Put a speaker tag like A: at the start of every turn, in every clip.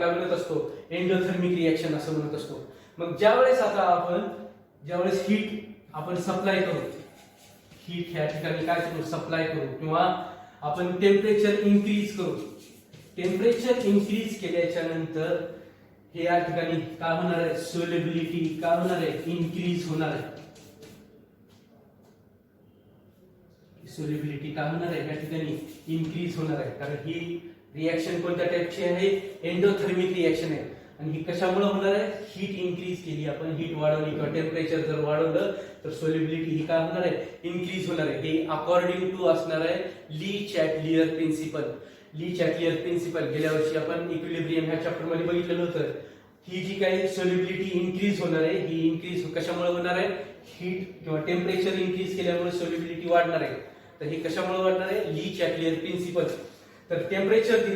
A: काय म्हणत असतो, एंडोथर्मिक रिएक्शन असं म्हणत असतो. मग ज्यावेळेस हीट आपण सप्लाय करू, हीट ह्या ठिकाणी काय करू, सप्लाय करू, किंवा आपण टेम्परेचर इन्क्रीज करू. टेम्परेचर इन्क्रीज केल्याच्या नंतर हे या ठिकाणी काय होणार आहे, सोल्युबिलिटी काय होणार आहे, इन्क्रीज होणार आहे. सोल्युबिलिटी काय होणार आहे या ठिकाणी, इन्क्रीज होणार आहे. कारण ही रिएक्शन कोणत्या टाइपची आहे, एंडोथर्मिक रिएक्शन आहे. आणि ही कशामुळे होणार आहे, हीट इन्क्रीज केली आपण, हीट वाढवली किंवा टेम्परेचर जर वाढवलं तर सोल्युबिलिटी ही काय होणार आहे, इन्क्रीज होणार आहे. हे अकॉर्डिंग टू असणार आहे ली-चॅटलियर प्रिन्सिपल. ली-चॅटलियर प्रिन्सिपल गेल्या वर्षी आपण इक्विलिब्रियम ह्या चॅप्टर मध्ये बघितलेलं होतं. ही जी काही सोल्युबिलिटी इन्क्रीज होणार आहे, ही इन्क्रीज कशामुळे होणार आहे, हीट किंवा टेम्परेचर इन्क्रीज केल्यामुळे सोल्युबिलिटी वाढणार आहे. तर ही कशामुळे वाढणार आहे, ली-चॅटलियर प्रिन्सिपल. तर टेम्परेचर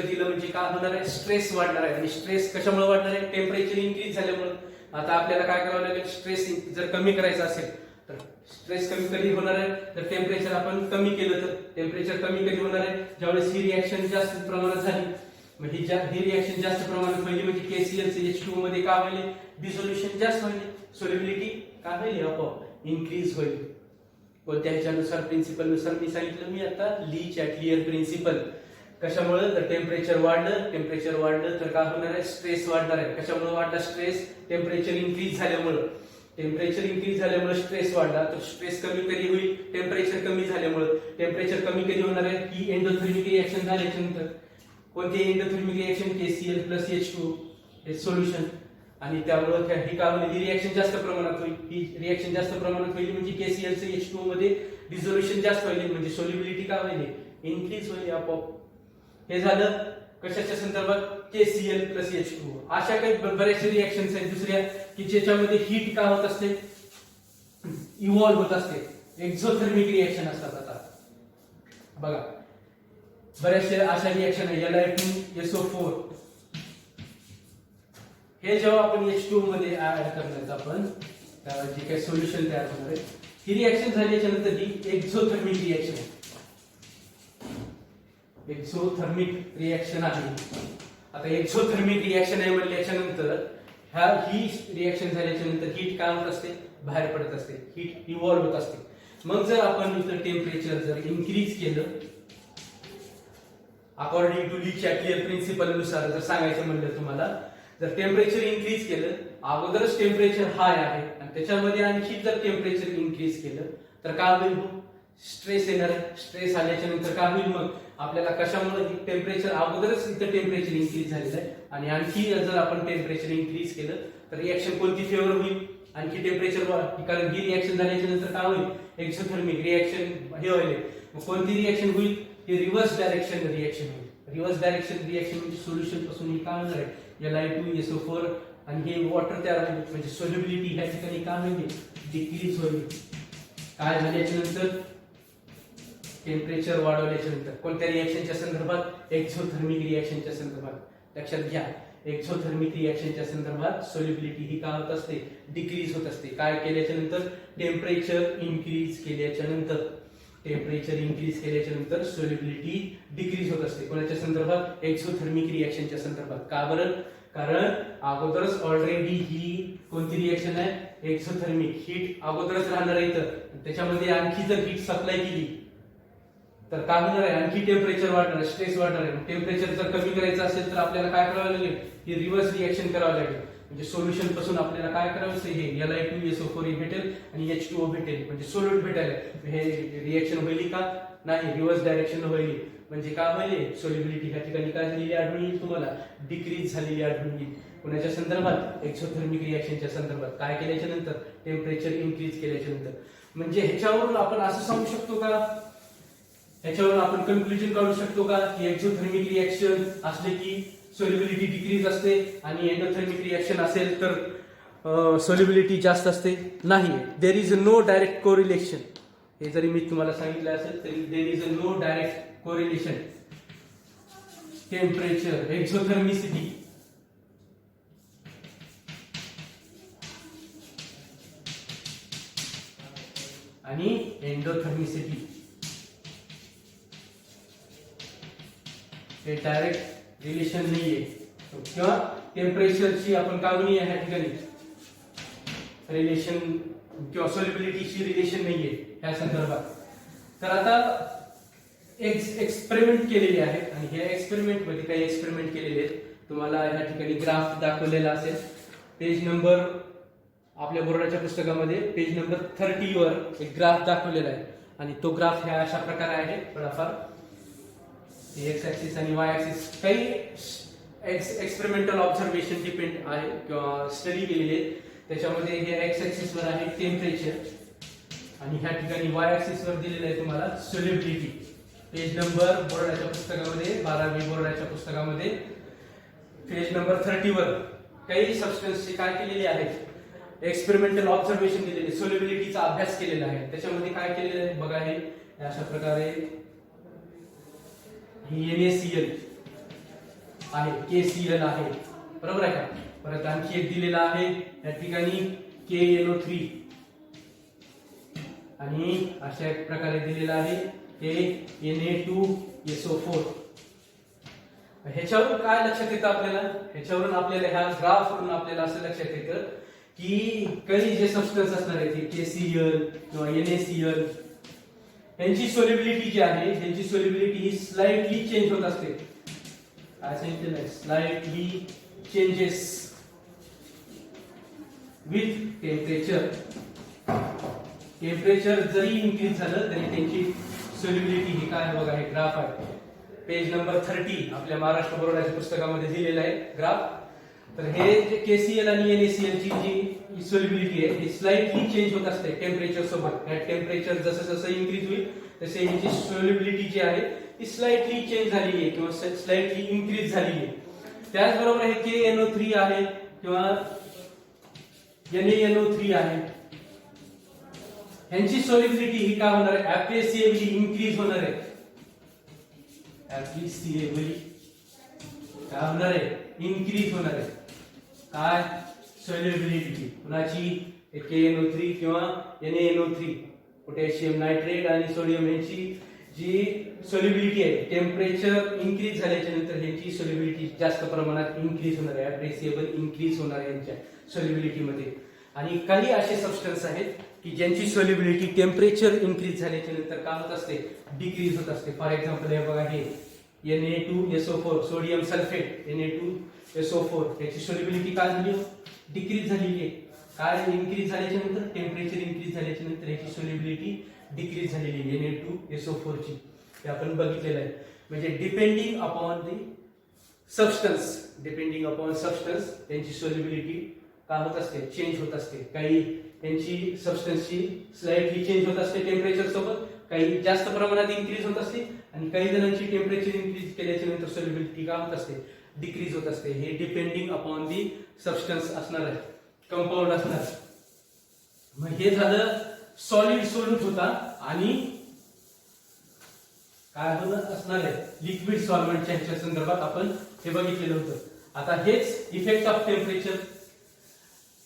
A: दिलं म्हणजे काय होणार आहे, स्ट्रेस वाढणार आहे. आणि स्ट्रेस कशामुळे वाढणार आहे, टेम्परेचर इन्क्रीज झाल्यामुळे. आता आपल्याला काय करावं लागेल, स्ट्रेस जर कमी करायचा असेल तर स्ट्रेस कमी कधी होणार आहे, तर टेम्परेचर आपण कमी केलं तर टेम्परेचर कमी कधी होणार आहे, ज्यावेळेस ही रिएक्शन जास्त प्रमाणात झाली. मग ही रिएक्शन जास्त प्रमाणात व्हायली म्हणजे KClCH2 मध्ये काय होईल, डिसोल्युशन जास्त होईल, सोल्युबिलिटी काय होईल, आपोआप इन्क्रीज होईल. कोणत्या ह्याच्यानुसार, प्रिन्सिपल नुसार मी सांगितलं मी आता, ली-चॅटलियर प्रिन्सिपल. कशामुळे, तर टेम्परेचर वाढलं तर काय होणार आहे, स्ट्रेस वाढणार आहे. कशामुळे वाढला स्ट्रेस, टेम्परेचर इन्क्रीज झाल्यामुळे स्ट्रेस वाढला. तर स्ट्रेस कमी कधी होईल, टेम्परेचर कमी झाल्यामुळे. टेम्परेचर कमी कधी होणार आहे, ही एंडोथर्मिक रिएक्शन झाल्याच्या नंतर. कोणती एंडोथर्मिक रिएक्शन, KCl+H2 हे सोल्युशन. आणि त्यामुळे ही काय होईल, ही रिएक्शन जास्त प्रमाणात होईल. ही रिएक्शन जास्त प्रमाणात होईल म्हणजे KClCH2 मध्ये डिसोल्युशन जास्त होईल म्हणजे सोल्युबिलिटी काय होईल, इन्क्रीज होईल आपोआप. हे झालं कशाच्या संदर्भात, KCl+H2. अशा काही बऱ्याचशा रिएक्शन्स आहेत दुसऱ्या की ज्याच्यामध्ये हीट काय होत असते, इव्हॉल्व होत असते, एक्झोथर्मिक रिएक्शन असतात. आता बघा बऱ्याचशा अशा रिएक्शन आहे, Li2SO4. हे जेव्हा आपण H2 मध्ये ऍड करण्याचं आपण जे काही सोल्युशन तयार होणार आहे, ही रिएक्शन झाल्याच्या नंतर ही एक्झोथर्मिक रिएक्शन आहे. एक्झोथर्मिक रिएक्शन आहे. आता एक्झोथर्मिक रिएक्शन आहे म्हटल्याच्या नंतर ही रिएक्शन झाल्याच्या नंतर हीट काय होत असते, बाहेर पडत असते, हीट इव्हॉल्व होत असते. मग जर आपण इथं टेम्परेचर जर इन्क्रीज केलं, अकॉर्डिंग टू ली-चॅटलियर प्रिन्सिपल नुसार जर सांगायचं म्हणलं तुम्हाला, जर टेम्परेचर इन्क्रीज केलं, अगोदरच टेम्परेचर हाय आहे आणि त्याच्यामध्ये आणखी जर टेम्परेचर इन्क्रीज केलं तर काय होईल, स्ट्रेस येणार आहे. स्ट्रेस आल्याच्या नंतर काय होईल, मग आपल्याला कशामुळे, टेम्परेचर अगोदरच इथं टेम्परेचर इन्क्रीज झालेलं आहे आणि आणखी जर आपण टेम्परेचर इन्क्रीज केलं तर रिएक्शन कोणती फेवर होईल, आणखी टेम्परेचर वाढ. कारण ही रिएक्शन झाल्याच्या नंतर काय होईल, एक्झोथर्मिक रिएक्शन हे होईल. मग कोणती रिएक्शन होईल, ही रिव्हर्स डायरेक्शन रिएक्शन होईल. रिव्हर्स डायरेक्शन रिएक्शन म्हणजे सोल्युशन पासून ही काय होणार आहे, Li2SO4 आणि हे वॉटर तयार होईल म्हणजे सोल्युबिलिटी ह्या ठिकाणी काय होईल, डिक्रीज होईल. काय झाल्याच्या नंतर, टेम्परेचर वाढवल्याच्या नंतर. कोणत्या रिएक्शनच्या संदर्भात, एक्झोथर्मिक रिएक्शनच्या संदर्भात. लक्षात घ्या, एक्झोथर्मिक रिएक्शनच्या संदर्भात सोल्युबिलिटी ही काय होत असते, डिक्रीज होत असते. काय केल्याच्या नंतर, टेम्परेचर इन्क्रीज केल्याच्या नंतर सोल्युबिलिटी डिक्रीज होत असते. कोणाच्या संदर्भात, एक्झोथर्मिक रिएक्शनच्या संदर्भात. का बरं, कारण अगोदरच ऑलरेडी ही कोणती रिएक्शन आहे, एक्झोथर्मिक. हीट अगोदरच राहणार आहे इथं, त्याच्यामध्ये आणखी जर हीट सप्लाय केली तर काय होणार आहे, आणखी टेम्परेचर वाढणार आहे, स्ट्रेस वाढणार आहे. टेम्परेचर जर कमी करायचं असेल तर आपल्याला काय करावं लागेल, ही रिव्हर्स रिएक्शन करावं लागेल. म्हणजे सोल्युशन पासून आपल्याला काय करावं, हे Li2SO4 भेटेल आणि H2O भेटेल म्हणजे सोल्यूट भेटेल. हे रिएक्शन होईल का, नाही, रिव्हर्स डायरेक्शन होईल. म्हणजे काय होईल, सोल्युबिलिटी ह्या ठिकाणी काय झालेली आढळून येईल तुम्हाला, डिक्रीज झालेली आढळून येईल. कोणाच्या संदर्भात, एक्झोथर्मिक रिएक्शनच्या संदर्भात. काय केल्याच्या नंतर, टेम्परेचर इन्क्रीज केल्याच्या नंतर. म्हणजे ह्याच्यावरून आपण असं सांगू शकतो का, ह्याच्यावरून आपण कन्क्लुजन काढू शकतो का की एक्झोथर्मिक रिएक्शन असले की सोल्युबिलिटी डिक्रीज असते आणि एंडोथर्मिक रिएक्शन असेल तर सोल्युबिलिटी जास्त असते? नाही, there is no direct correlation. हे जरी मी तुम्हाला सांगितलं असेल तरी there is no direct correlation. Temperature, exothermicity आणि एंडोथर्मिसिटी हे डायरेक्ट रिलेशन नाहीये. किंवा टेम्परेचरची आपण काय म्हणूया ह्या ठिकाणी रिलेशन किंवा सॉल्युबिलिटीची रिलेशन नाहीये ह्या संदर्भात. तर आता एक्सपेरिमेंट केलेले आहेत आणि ह्या एक्सपेरिमेंट मध्ये काही एक्सपेरिमेंट केलेले आहेत. तुम्हाला ह्या ठिकाणी ग्राफ दाखवलेला असेल. पेज नंबर आपल्या बोर्डाच्या पुस्तकामध्ये पेज नंबर 30 वर एक ग्राफ दाखवलेला आहे आणि तो ग्राफ ह्या अशा प्रकारे आहे. थोडाफार एक्स ऍक्सिस आणि वाय ऍक्सिस काही एक्सपेरिमेंटल ऑब्झर्वेशन डिपेंड आहे किंवा स्टडी केलेली आहे. त्याच्यामध्ये हे एक्स ऍक्सिस वर आहे टेम्परेचर आणि ह्या ठिकाणी वाय ऍक्सिस वर दिलेलं आहे तुम्हाला सॉल्युबिलिटी. पेज नंबर बोर्डाच्या पुस्तकामध्ये 12वी बोर्डाच्या पुस्तकामध्ये पेज नंबर 30 वर काही सबस्टन्सचे काय केलेले आहेत एक्सपेरिमेंटल ऑब्झर्वेशन दिलेले सॉल्युबिलिटीचा अभ्यास केलेला आहे. त्याच्यामध्ये काय केलेलं आहे बघा. हे अशा प्रकारे NaCl आहे, KCl आहे, बरोबर आहे का. परत आणखी एक दिलेला आहे या ठिकाणी KNO3 आणि अशा एक प्रकारे दिलेला आहे Na2SO4. ह्याच्यावरून काय लक्षात येतं आपल्याला, ह्याच्यावरून आपल्याला ह्या ग्राफ वरून आपल्याला असं लक्षात येतं की काही जे सबस्टन्स असणार आहे ते KCl किंवा NaCl यांची सॉल्युबिलिटी जी आहे त्यांची सॉल्युबिलिटी ही स्लाइटली चेंज होत असते. काय सांगितलेलं आहे, slightly changes with temperature. Temperature जरी इन्क्रीज झालं तरी त्यांची सॉल्युबिलिटी ही काय आहे बघा. हे ग्राफ आहे पेज नंबर 30 आपल्या महाराष्ट्र बोर्डाच्या पुस्तकामध्ये दिलेला आहे ग्राफ. तर हे जे KCl आणि NaCl ची जी सॉल्युबिलिटी आहे ही स्लाइटली चेंज होत असते टेम्परेचर सोबत. टेम्परेचर जसं जसं इन्क्रीज होईल तसे ह्याची सॉल्युबिलिटी जी आहे ती स्लाइटली चेंज झालेली आहे किंवा स्लाइटली इन्क्रीज झालेली आहे. त्याचबरोबर हे KNO3 आहे किंवा NaNO3 आहे ह्यांची सॉल्युबिलिटी ही काय होणार आहे अप्रिशिएबली इन्क्रीज होणार आहे. अप्रिशिएबली काय होणार आहे इन्क्रीज होणार आहे. काय सॉल्युबिलिटी कुणाची KNO3 किंवा NaNO3 पोटॅशियम नायट्रेट आणि सोडियम यांची जी सॉल्युबिलिटी आहे टेम्परेचर इन्क्रीज झाल्याच्या नंतर ह्यांची सॉल्युबिलिटी जास्त प्रमाणात इन्क्रीज होणार आहे. अप्रिशिएबल इन्क्रीज होणार आहे यांच्या सॉल्युबिलिटी मध्ये. आणि काही असे सबस्टन्स आहेत की ज्यांची सॉल्युबिलिटी टेम्परेचर इन्क्रीज झाल्याच्या नंतर काय होत असते डिक्रीज होत असते. फॉर एक्झाम्पल हे बघा हे Na2SO4 सोडियम सल्फेट Na2SO4 याची सॉल्युबिलिटी काय झाली डिक्रीज झालेली आहे. काय इन्क्रीज झाल्याच्या नंतर टेम्परेचर इन्क्रीज झाल्याच्या नंतर याची सॉल्युबिलिटी डिक्रीज झालेली आहे Na2SO4 ची. हे आपण बघितलेलं आहे. म्हणजे डिपेंडिंग अपॉन दी सबस्टन्स त्यांची सॉल्युबिलिटी काय होत असते चेंज होत असते. काही त्यांची सबस्टन्सची स्लाइटली चेंज होत असते टेम्परेचर सोबत, काही जास्त प्रमाणात इन्क्रीज होत असते आणि काही जणांची टेम्परेचर इन्क्रीज केल्याच्या नंतर सॉल्युबिलिटी काय होत असते डिक्रीज होत असते. हे डिपेंडिंग अपॉन दी सबस्टन्स असणार आहे, कंपाऊंड असणार. मग हे झालं सॉलिड सोल्यूट होता आणि काय होत असणार आहे लिक्विड सॉल्व्हेंटच्या संदर्भात आपण हे बघितलेलं होतं. आता हेच effect of temperature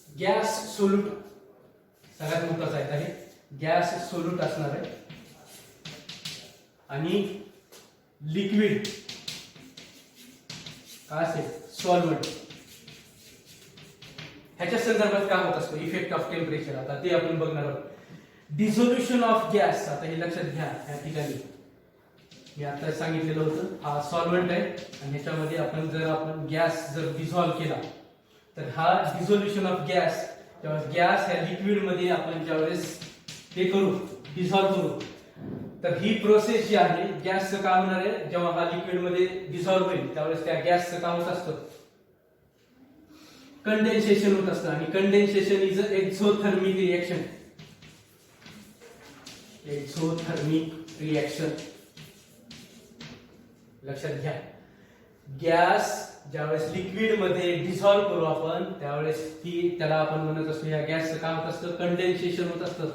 A: gas solute सगळ्यात महत्वाचं आहे. गॅस सोल्यूट असणार आहे आणि लिक्विड काय असेल सॉल्व्हेंट. ह्याच्या संदर्भात काय होत असतो इफेक्ट ऑफ टेम्परेचर. आता ते आपण बघणार आहोत. Dissolution of gas. आता हे लक्षात घ्या या ठिकाणी मी आता सांगितलेलं होतं हा सॉल्व्हेंट आहे आणि ह्याच्यामध्ये आपण गॅस जर डिझॉल्व्ह केला तर हा डिझोल्युशन ऑफ गॅस. जेव्हा गॅस ह्या लिक्विड मध्ये आपण ज्यावेळेस हे करू डिझॉल्व्ह करू तर ही प्रोसेस जी आहे गॅसचं काय होणार आहे जेव्हा हा लिक्विड मध्ये डिझॉल्व्ह होईल त्यावेळेस त्या गॅसचं काय होत असतं कंडेन्सेशन होत असतं. आणि condensation is a exothermic reaction. Exothermic reaction लक्षात घ्या. गॅस ज्यावेळेस लिक्विड मध्ये डिझॉल्व्ह करू आपण त्यावेळेस त्याला आपण म्हणत असतो या गॅसचं काय होत असतं कंडेन्सेशन होत असतं.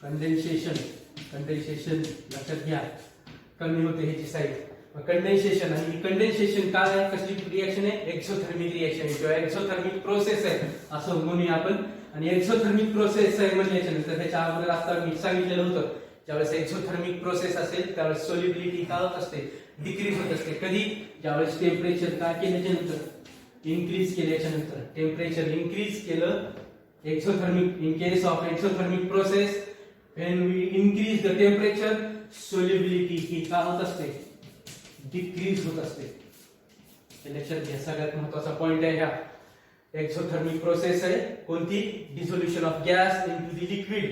A: कंडेन्सेशन लक्षात घ्या कमी होते ह्याची साईज. कंडेन्सेशन आणि कंडेन्सेशन काय आहे कसली रिएक्शन आहे एक्झोथर्मिक रिएक्शन आहे किंवा एक्झोथर्मिक प्रोसेस आहे असं म्हणूया आपण. आणि एक्झोथर्मिक प्रोसेस आहे म्हणल्याच्या नंतर त्याच्या अगोदर आता मी सांगितलेलं होतं ज्यावेळेस एक्झोथर्मिक प्रोसेस असेल त्यावेळेस सॉल्युबिलिटी काय होत असते डिक्रीज होत असते. कधी ज्यावेळेस टेम्परेचर काय केल्याच्या नंतर इन्क्रीज केल्याच्या नंतर टेम्परेचर इन्क्रीज केलं exothermic in case of exothermic process when we increase the temperature solubility ही काय होत असते डिक्रीज होत असते. हे लक्षात घ्या सगळ्यात महत्त्वाचा पॉइंट आहे हा. एक्झोथर्मिक प्रोसेस आहे कोणती dissolution of gas into the liquid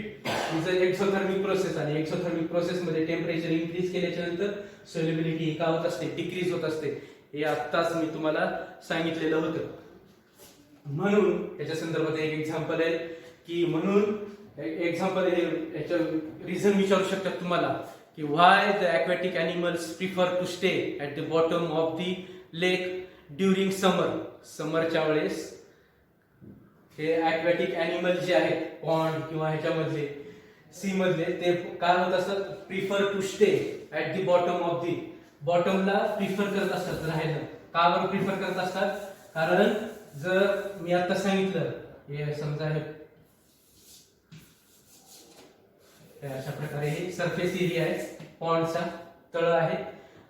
A: is a exothermic process आणि एक्झोथर्मिक प्रोसेस मध्ये टेम्परेचर इन्क्रीज केल्याच्या नंतर सोल्युबिलिटी ही काय होत असते डिक्रीज होत असते. हे आत्ताच मी तुम्हाला सांगितलेलं होतं. म्हणून याच्या संदर्भात एक एक्झाम्पल आहे की म्हणून एक्झाम्पल याच्या रिझन विचारू शकतात तुम्हाला की व्हाय the aquatic animals prefer to stay at the bottom of the lake during summer. समरच्या वेळेस हे aquatic animals जे आहेत पॉन्ड किंवा ह्याच्यामधले सी मधले ते काय होत असतात prefer to stay at the bottom of the बॉटमला प्रिफर करत असतात राहायला. का बरं प्रिफर करत असतात कारण जर मी आता सांगितलं हे समजा हे अशा प्रकारे हे सरफेस एरिया आहे पॉन्डचा तळ आहे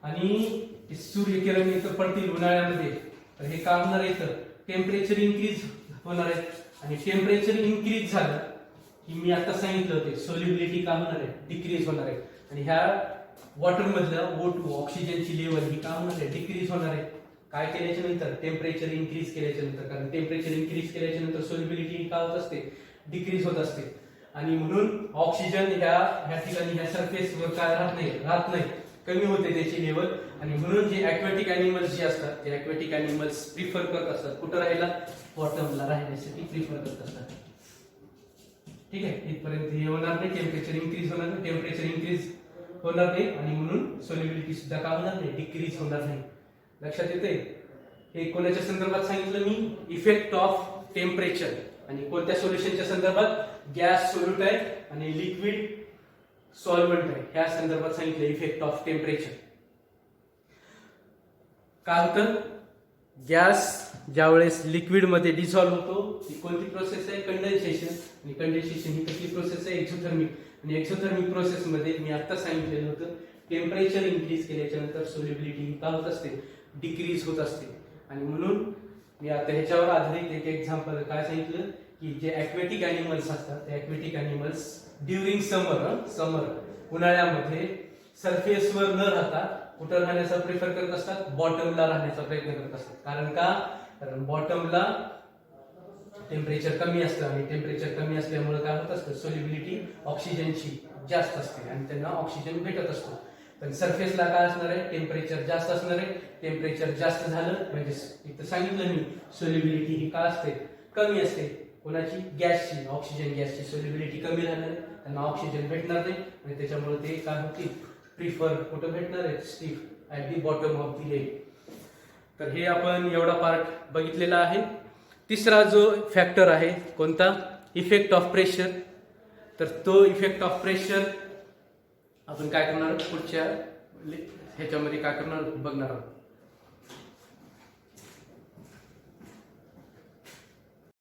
A: आणि सूर्यकिरण इथं पडतील उन्हाळ्यामध्ये तर हे काय होणार आहे तर टेम्परेचर इन्क्रीज होणार आहे आणि टेम्परेचर इन्क्रीज झालं की मी आता सांगितलं होते सोल्युबिलिटी काय होणार आहे डिक्रीज होणार आहे आणि ह्या वॉटर मधलं O2 ऑक्सिजनची लेवल ही काय होणार आहे डिक्रीज होणार आहे. काय केल्याच्या नंतर टेम्परेचर इन्क्रीज केल्याच्या नंतर कारण टेम्परेचर इन्क्रीज केल्याच्या नंतर सोल्युबिलिटी काय होत असते डिक्रीज होत असते आणि म्हणून ऑक्सिजन ह्या ठिकाणी ह्या सरफेसवर काय राहत नाही कमी होते त्याची लेवल आणि म्हणून जे aquatic animals जे असतात ते aquatic animals प्रिफर करत असतात कुठं राहायला बॉटमला राहण्यासाठी प्रिफर करत असतात. ठीक आहे इथपर्यंत हे होणार नाही टेम्परेचर इन्क्रीज होणार नाही टेम्परेचर इन्क्रीज होणार नाही आणि म्हणून सोल्युबिलिटी सुद्धा काय होणार नाही डिक्रीज होणार नाही. लक्षात येते. हे कोणाच्या संदर्भात सांगितलं मी इफेक्ट ऑफ टेम्परेचर आणि कोणत्या सोल्युशनच्या संदर्भात गॅस सोल्यूट आहे आणि लिक्विड सॉल्व्हंट आहे ह्या संदर्भात सांगितलं इफेक्ट ऑफ टेम्परेचर. काय होतं गॅस ज्यावेळेस लिक्विड मध्ये डिसॉल्व्ह होतो ती कोणती प्रोसेस आहे कंडेन्सेशन आणि कंडेन्सेशन ही कसली प्रोसेस आहे एक्झोथर्मिक आणि एक्झोथर्मिक प्रोसेस मध्ये मी आता सांगितलेलं होतं टेम्परेचर इन्क्रीज केल्याच्या नंतर सोल्युबिलिटी काय होत असते डिक्रीज होत असते आणि म्हणून मी आता ह्याच्यावर आधारित एक एक्झाम्पल काय सांगितलं की जे aquatic animals असतात ते aquatic animals ड्युरिंग समर उन्हाळ्यामध्ये सरफेसवर न राहता कुठं राहण्याचा प्रिफर करत असतात बॉटमला राहण्याचा प्रयत्न करत असतात. कारण बॉटमला टेम्परेचर कमी असतं आणि टेम्परेचर कमी असल्यामुळे काय होत असतं सोल्युबिलिटी ऑक्सिजनची जास्त असते आणि त्यांना ऑक्सिजन भेटत असतो. पण सरफेसला काय असणार आहे टेम्परेचर जास्त असणार आहे. टेम्परेचर जास्त झालं म्हणजे इथं सांगितलं मी सोल्युबिलिटी ही काय असते कमी असते. कोणाची गॅसची ऑक्सिजन गॅसची सोल्युबिलिटी कमी राहणार आहे त्यांना ऑक्सिजन भेटणार नाही आणि त्याच्यामुळे ते काय होतील प्रिफर कुठं भेटणार आहे stay at the bottom of the lake. तर हे आपण एवढा पार्ट बघितलेला आहे. तिसरा जो फॅक्टर आहे कोणता इफेक्ट ऑफ प्रेशर. तर तो इफेक्ट ऑफ प्रेशर आपण काय करणार पुढच्या ह्याच्यामध्ये काय करणार बघणार आहोत.